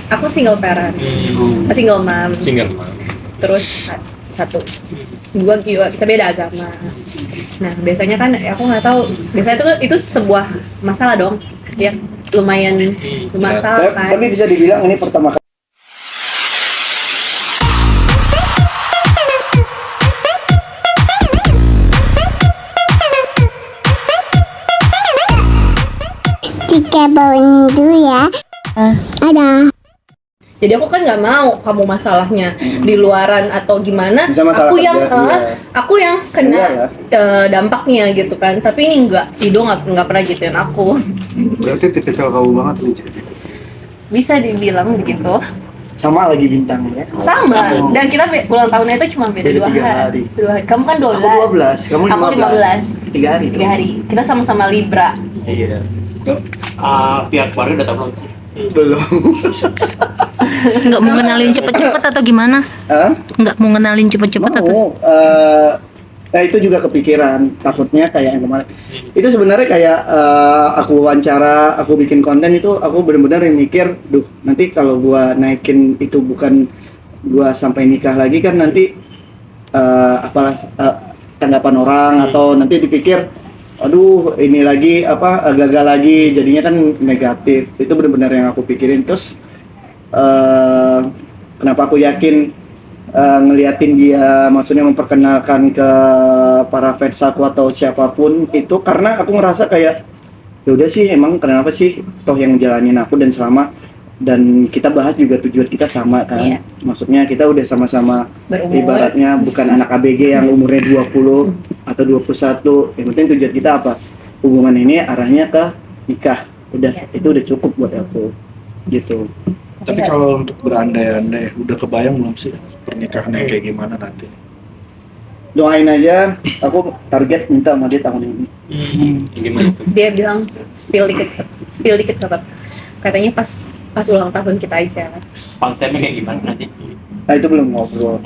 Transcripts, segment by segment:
Aku single parent, single mom. Terus satu, dua kita beda agama. Nah biasanya kan aku nggak tahu. Biasanya itu sebuah masalah dong, ya lumayan bermasalah kan. Tapi bisa dibilang ini pertama kali. Tiga bawain dulu ya. Ada. Jadi aku kan nggak mau kamu masalahnya di luaran atau gimana. Aku yang kena dampaknya gitu kan. Tapi ini Ido nggak pernah gituin aku. Berarti tipikal kamu banget nih. Bisa dibilang begitu. Sama lagi bintangnya. Sama. Dan kita ulang tahunnya itu cuma beda 2 hari. 2 hari. Kamu kan 12. Aku 12, kamu 15. Aku 15. 3 hari. 3 hari. Kita sama-sama Libra. Iya. Pihak keluarga udah tahu Belum. Nggak mau ngenalin cepet-cepet atau gimana? Nggak mau ngenalin cepet-cepet atau? Nah itu juga kepikiran, takutnya kayak yang kemarin. Itu sebenarnya kayak aku wawancara, aku bikin konten itu aku benar-benar mikir, nanti kalau gua naikin itu bukan gua sampai nikah lagi kan nanti tanggapan orang atau nanti dipikir aduh ini lagi gagal lagi, jadinya kan negatif. Itu benar-benar yang aku pikirin. Terus kenapa aku yakin ngeliatin dia, maksudnya memperkenalkan ke para fans aku atau siapapun itu karena aku ngerasa kayak ya udah sih, emang kenapa sih toh yang jalanin aku dan kita bahas juga tujuan kita sama kan. Iya. Maksudnya kita udah sama-sama berumur. Ibaratnya bukan anak ABG yang umurnya 20 atau 21. Yang penting tujuan kita apa? Hubungan ini arahnya ke nikah. Udah, itu udah cukup buat aku. Gitu. Tapi kalau untuk berandai-andai, udah kebayang belum sih pernikahannya kayak gimana nanti? Doain aja, aku target minta sama dia tahun ini. Gimana tuh? Dia bilang spill dikit katanya pas ulang tahun kita aja. Konsepnya kayak gimana nanti? Nah itu belum ngobrol.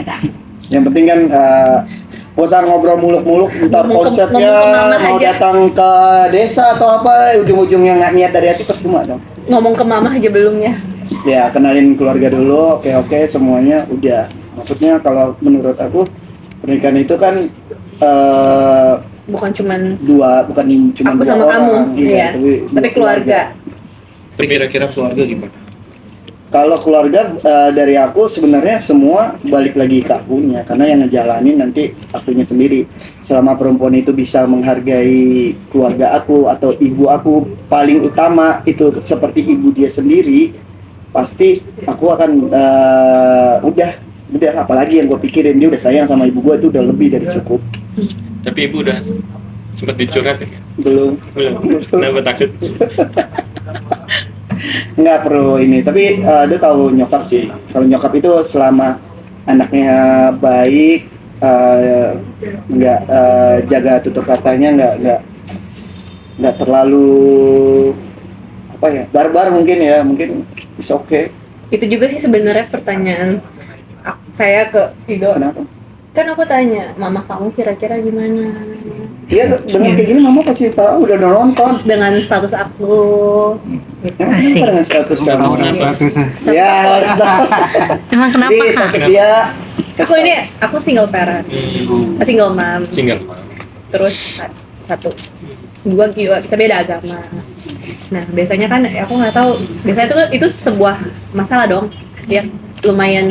Yang penting kan gak usah ngobrol muluk-muluk ntar konsepnya mau datang ke desa atau apa, ujung-ujungnya nggak niat dari hati percuma dong. Ngomong ke mama aja belum ya? Ya kenalin keluarga dulu, oke semuanya udah. Maksudnya kalau menurut aku pernikahan itu kan bukan cuma aku sama orang, kamu, iya. Tapi keluarga. Kira-kira keluarga gimana? Kalau keluarga dari aku sebenarnya semua balik lagi ke akunya, karena yang ngejalanin nanti akunya sendiri. Selama perempuan itu bisa menghargai keluarga aku atau ibu aku paling utama itu seperti ibu dia sendiri, pasti aku akan udah apalagi yang gue pikirin, dia udah sayang sama ibu gue itu udah lebih dari cukup. Tapi ibu udah sempat dicurhat ya? Belum. Kenapa takut? Nggak perlu ini, tapi dia tahu nyokap sih. Kalau nyokap itu selama anaknya baik, nggak jaga tutur katanya, nggak terlalu barbar mungkin it's okay. Itu juga sih sebenarnya pertanyaan saya ke Ido. Kenapa? Kan aku tanya, mama kamu kira-kira gimana? Iya, dengan kayak gini mama kasih tahu, udah nonton. Dengan status aku. Asik. Dengan status kamu. Statusnya. Ya, Emang kenapa kak? Aku single parent, single mom. Terus satu, dua kita beda agama. Nah biasanya kan aku nggak tahu. Biasanya itu sebuah masalah dong, ya lumayan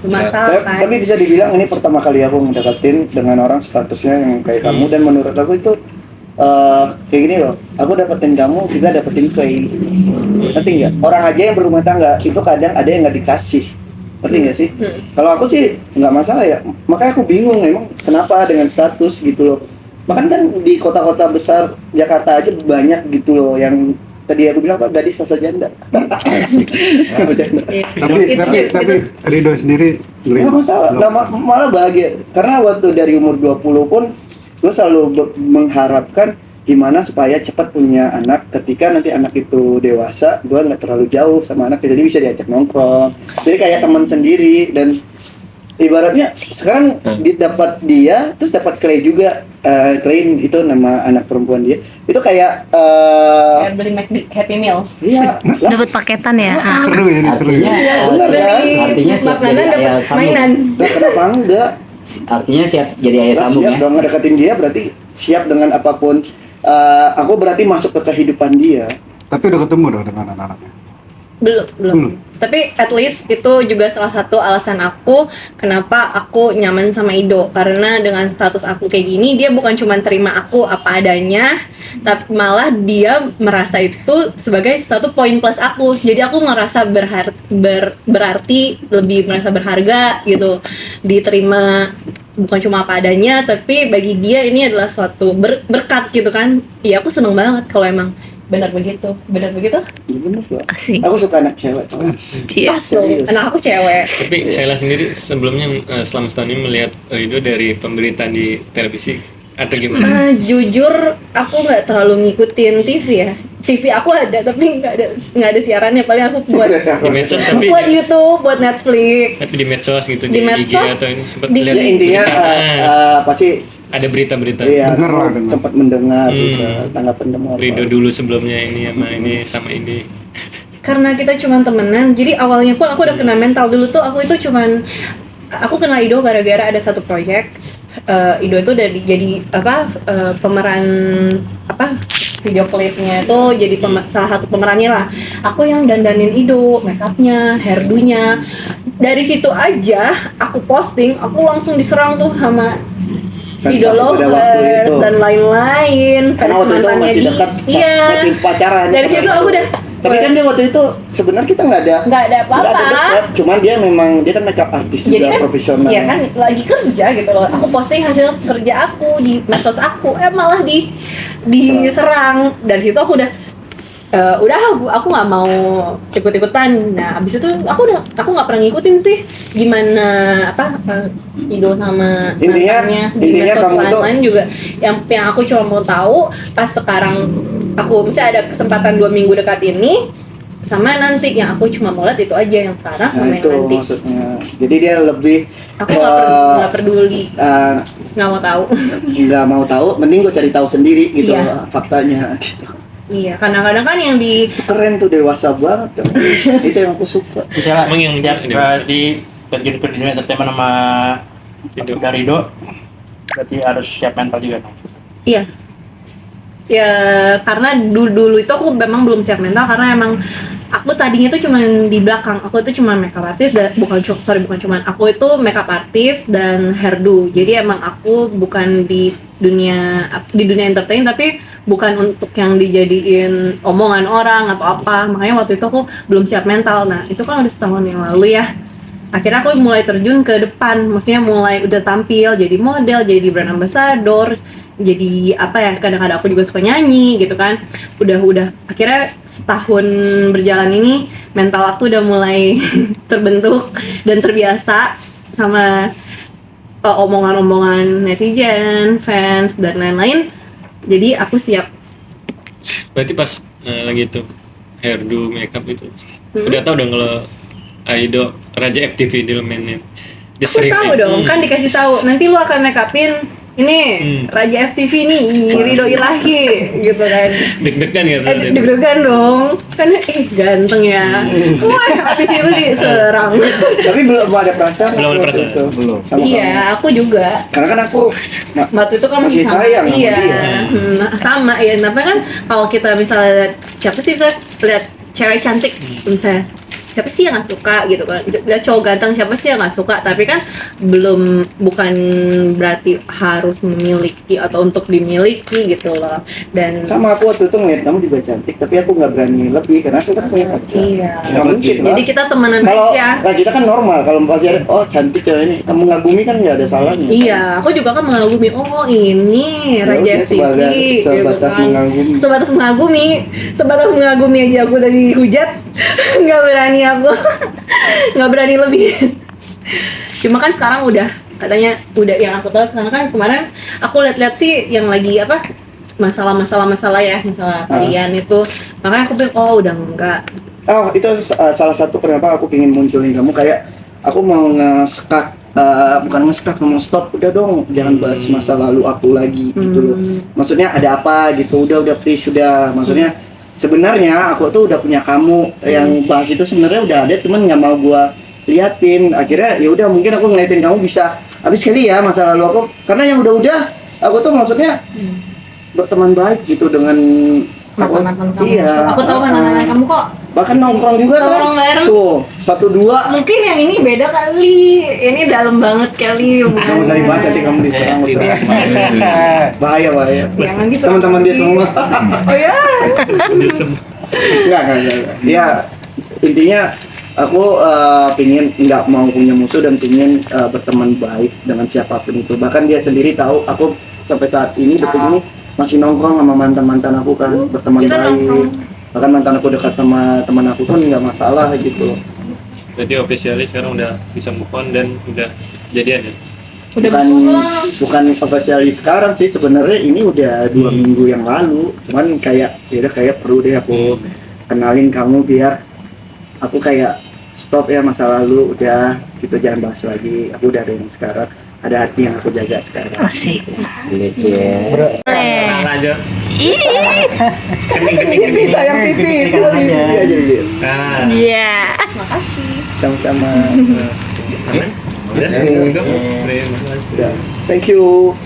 bermasalah kan. Tapi bisa dibilang ini pertama kali aku mendekatin dengan orang statusnya yang kayak kamu, dan menurut aku itu kayak gini loh, aku dapetin kamu, kita dapetin play. Ngerti nggak? Orang aja yang berumah tangga itu kadang ada yang nggak dikasih. Ngerti nggak sih? Kalau aku sih nggak masalah ya. Makanya aku bingung emang kenapa dengan status gitu loh. Bahkan kan di kota-kota besar Jakarta aja banyak gitu loh yang tadi aku bilang gadis rasa janda. Tapi Ridho sendiri nggak masalah, malah bahagia. Karena waktu dari umur 20 pun gue selalu mengharapkan gimana supaya cepat punya anak. Ketika nanti anak itu dewasa, gue nggak terlalu jauh sama anak, jadi bisa diajak nongkrong. Jadi kayak teman sendiri. Dan ibaratnya sekarang dapat dia terus dapat Clay juga. Clay itu nama anak perempuan dia. Itu kayak Kayak beli McD Happy Meals. iya lah. Dapat paketan ya. Seru ini seru. Artinya, benar, siap- kan? artinya siap Makanan jadi ayah dapat sambung. mainan. Lah, kenapa enggak? Artinya siap jadi ayah Lah, sambung siap ya. dong ngedeketin dia berarti siap dengan apapun. Aku berarti masuk ke kehidupan dia. Tapi udah ketemu dong dengan anak-anaknya. Belum. Tapi at least itu juga salah satu alasan aku kenapa aku nyaman sama Ido, karena dengan status aku kayak gini dia bukan cuma terima aku apa adanya, tapi malah dia merasa itu sebagai satu poin plus aku. Jadi aku merasa berarti, lebih merasa berharga gitu, diterima bukan cuma apa adanya, tapi bagi dia ini adalah suatu berkat gitu kan. Iya, aku seneng banget kalau emang benar begitu. Ya, bener loh. Asik. Aku suka anak cewek. Iya. Pas loh, serius. anak aku cewek. Tapi saya sendiri sebelumnya selama setahun ini melihat Rido dari pemberitaan di televisi atau gimana? Jujur aku nggak terlalu ngikutin TV ya. TV aku ada tapi nggak ada siarannya. Paling aku buat Di medsos tapi buat YouTube, buat Netflix. di medsos gitu Di di, IG medsos, atau ini sempat di- lihat Ya, intinya berita. pasti Ada berita-berita. iya, Denger lah, denger. sempat mendengar Hmm. juga tanggapan teman. Rido dulu sebelumnya ini sama ini. Karena kita cuman temenan, jadi awalnya pun aku udah kena mental. Dulu tuh aku itu cuman aku kenal Ido gara-gara ada satu proyek. Ido itu udah jadi pemeran video klipnya itu jadi salah satu pemerannya lah. Aku yang dandanin Ido, make upnya, hairdo-nya. Dari situ aja aku posting, aku langsung diserang tuh sama Fans idol aku pada waktu lovers itu. dan lain-lain. Karena Fans waktu itu mantannya masih di- dekat, iya. masih pacaran. Dari situ aku udah Tapi kan dia waktu itu sebenarnya kita nggak ada apa-apa. dekat, cuman dia kan makeup artis Jadi juga kan, profesional. ya kan lagi kerja gitu loh. Aku posting hasil kerja aku di medsos aku, malah diserang. Dari situ aku aku nggak mau ikut-ikutan. Nah, abis itu aku nggak pernah ngikutin sih gimana Ido sama mantannya di intinya medsos kamu tuh- lain juga. Yang aku cuma mau tahu pas sekarang aku misalnya ada kesempatan 2 minggu dekat ini, sama nanti yang aku cuma mau lihat itu aja, yang sekarang Nah sama itu yang nanti. maksudnya. Jadi dia lebih Aku nggak peduli, nggak mau tahu. nggak mau tahu, mending gue cari tahu sendiri gitu Iya. faktanya gitu. Iya, kadang-kadang kan yang di Itu keren tuh, dewasa banget kan. Itu yang aku suka. Misalnya Emang yang siap dewasa. di terjun ke dunia entertainment sama dari Rido, berarti harus siap mental juga dong. iya. Ya, karena dulu itu aku memang belum siap mental, karena emang aku tadinya tuh cuma di belakang. Aku itu cuma makeup artist dan bukan cuma aku itu makeup artist dan hairdo. Jadi emang aku bukan di dunia entertain, tapi bukan untuk yang dijadiin omongan orang atau apa. Makanya waktu itu aku belum siap mental. Nah, itu kan udah setahun yang lalu ya. Akhirnya aku mulai terjun ke depan, maksudnya mulai udah tampil, jadi model, jadi brand ambassador, jadi kadang-kadang aku juga suka nyanyi gitu kan. Udah akhirnya setahun berjalan ini mental aku udah mulai terbentuk dan terbiasa sama omongan-omongan netizen, fans dan lain-lain. Jadi aku siap. Berarti pas lagi itu hairdo makeup itu udah tahu dong kalau Aido Raja FTV di mainnya. Dia Aku sering tahu nih. dong, kan dikasih tahu. Nanti lu akan make upin ini Raja FTV nih, Rido Ilahi gitu kan. Deg-degan ya ternyata. Deg-degan dong, kan ganteng ya. Wah, habis itu diserang. Tapi belum ada perasaan. Belum ada waktu perasaan. itu. Belum. Sama Iya, aku juga. kamu. Karena kan aku Waktu itu kan masih sama, sayang sama iya, dia. sama ya. Tapi kan kalau kita misalnya lihat siapa sih, bisa lihat cewek cantik misalnya, siapa sih yang nggak suka gitu kan, lihat cowok ganteng siapa sih yang nggak suka, tapi kan bukan berarti harus memiliki atau untuk dimiliki gitu loh. Dan sama aku waktu itu ngeliat kamu juga cantik, tapi aku nggak berani lebih karena aku kan punya pacar. iya, Nggak mungkin lah. jadi kita temenan Kalau aja. nah, kita kan normal, kalau pasti ada cantik cewek ini, kamu mengagumi kan nggak ada salahnya. Iya, aku juga kan mengagumi. Oh, ini Ya Raja udah, FTV sebatas mengagumi. Sebatas mengagumi aja aku tadi hujat. Nggak berani aku. Nggak berani lebih. Cuma kan sekarang udah, katanya udah, yang aku tahu sekarang kan, kemarin aku lihat-lihat sih yang lagi masalah ya, masalah kalian itu. Makanya aku pikir oh udah enggak. Oh itu salah satu kenapa aku pengen munculin kamu, kayak aku mau nge-cut bukan nge-stop, ngomong stop, udah dong, jangan bahas masa lalu aku lagi gitu loh. Maksudnya ada apa gitu, udah please, udah. Maksudnya sebenarnya aku tuh udah punya kamu, yang bahas itu sebenarnya udah ada, cuman nggak mau gua liatin. Akhirnya ya udah, mungkin aku ngeliatin kamu bisa habis kali ya masa lalu aku, karena yang udah aku tuh maksudnya berteman baik gitu dengan mantan kamu. Iya. Aku tahu mantan kamu kok. Bahkan nongkrong juga Nongkrong kan. bareng. Tuh, 1-2. Mungkin yang ini beda kali. Ini dalam banget kali. Kamu cari baca nanti kamu diserang. Bahaya. Jangan gitu. Teman-teman dia semua. Oh ya. Dia semua. Enggak. Ya, intinya aku pingin nggak mau punya musuh dan pingin berteman baik dengan siapapun itu. Bahkan dia sendiri tahu aku sampai saat ini detik ini masih nongkrong sama mantan aku kan, berteman Kita baik. nongkrong. Bahkan mantan aku dekat sama teman aku pun nggak masalah gitu. Berarti officially sekarang udah bisa move on dan udah jadian ya? Bukan spesialis sekarang sih, sebenarnya ini udah 2 minggu yang lalu. Cuman kayak ya udah, kayak perlu deh aku kenalin kamu biar aku kayak stop ya masa lalu, udah gitu, jangan bahas lagi. Aku udah ada yang sekarang, ada hati yang aku jaga sekarang. Asik. Lanjut. Pipi sayang, pipi itu iya jadi Nah, Iya. sama-sama. udah. Udah. Thank you.